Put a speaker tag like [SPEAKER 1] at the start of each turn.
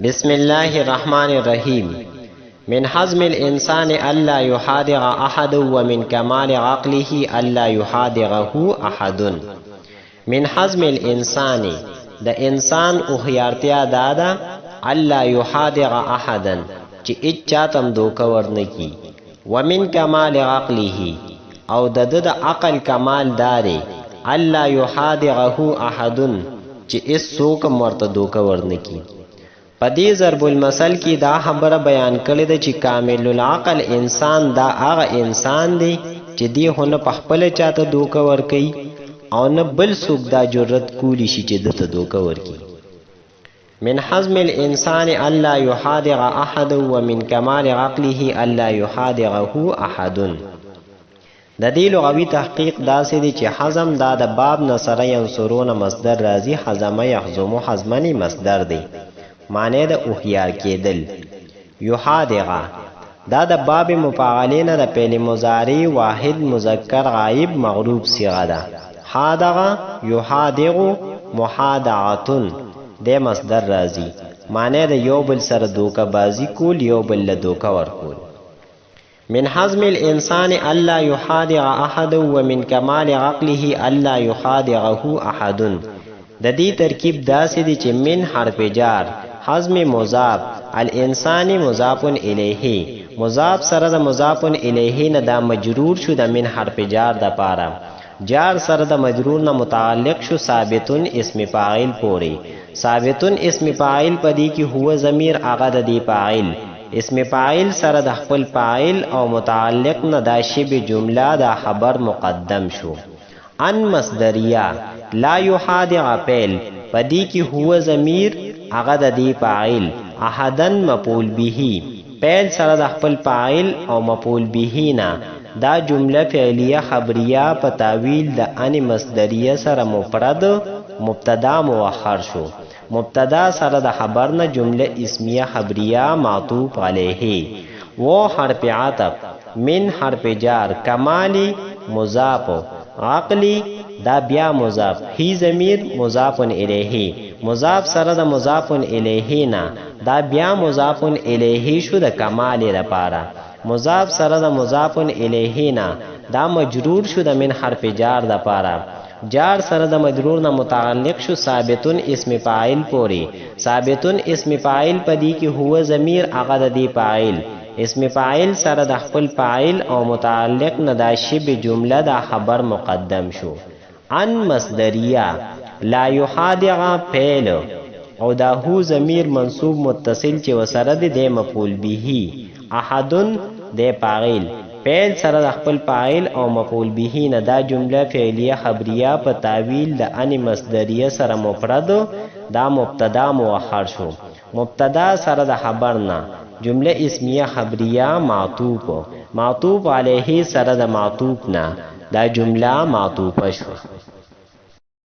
[SPEAKER 1] بسم الله الرحمن الرحيم. من حزم الإنسان ألا يحاذر أحد ومن كمال عقله ألا يحاذره أحد. من حزم الإنسان د انسان هوښیارتیا دادا ألا يحاذر أحدا چې اچاتم دوکه ورنکی. ومن کمال عقله او د عقل کمال داري ألا يحاذره أحد چې اس څوک ورته دوکه ورنکی. پدې ضرب المثل کې دا خبره بیان کړې ده چې کامل العقل انسان دا هغه انسان دی چې دی هونه په خپل چاته دوکه ورکي او نه بل څوک دا جرأت کولی شي چې دته دوکه ورکي. من حزم الانسان الا يحاذر احد ومن كمال عقله الا يحاذره احد. د دې لغوي تحقیق داسې دی چې حزم دا د باب نصر ینصرون مصدر راځي، حزم یحزم حزمنی مصدر دی، معنی د هوښیار کېدل. یحاذر دا د باب مفاعلین د فعل مضارع واحد مذکر غایب مغلوب صیغه ده. حاذر یحاذر محاذعه د مصدر راځي، معنی د یو بل سره دوکه بازی کول، یو بل له دوکه ورکول. من حزم الانسان الا يحاذر احد ومن كمال عقله الا يحاذره احد. د دې ترکیب داسې دی چې من حرف جار، حزم مضاف، الانسان مضاف الیه، مضاف سره د مضاف الیه نه دا مجرور شو د من حرف جار د پاره، جار سره د مجرور نه متعلق شو ثابتن اسم فاعل پوری. ثابتن اسم فاعل پدې کې هو ضمیر هغه د دې فاعل، اسم فاعل سره د خپل فاعل او متعلق نه دا شبه جمله دا خبر مقدم شو. ان مصدریه لا یحاذر فعل پدې کې هو ضمیر هغه د دې فاعل، احدن مفعول به، فعل سره د خپل فاعل او مفعول به نه دا جمله فعلیه خبریه په تاویل د ان مصدریه سره مفرد مبتدا مؤخر شو. مبتدا سره د خبر نه جمله اسمیه خبریه معطوف علیه. و حرف عطف، من حرف جار، کمالی مضاف، عقلی دا بیا مضاف، هی ضمیر مضاف الیه، مضاف سره د مضاف الیه نه دا بیا مضاف الیه شو د کمال لپاره، مضاف سره د مضاف الیه نه دا مجرور شو د من حرف جار د لپاره، جار سره د مجرور نه متعلق شو ثابتن اسم فاعل پوری. ثابتن اسم فاعل پدې کې هو ضمیر هغه د دې فاعل، اسم فاعل سره د خپل فاعل او متعلق نه دا شبه جمله دا خبر مقدم شو. ان مصدریه لا یحاذر فعل او دا هو ضمیر منصوب متصل چې وسره د مفعول به، احدن د فاعل، فعل سره د خپل فاعل او مفعول به نه دا جمله فعلیه خبریه په تاویل د ان مصدریه سره مفرد دا مبتدا مؤخر شو. مبتدا سره د خبر نه جمله اسمیه خبریه معطوف، معطوف علیه سره د معطوف نه دا جمله معطوفه شو.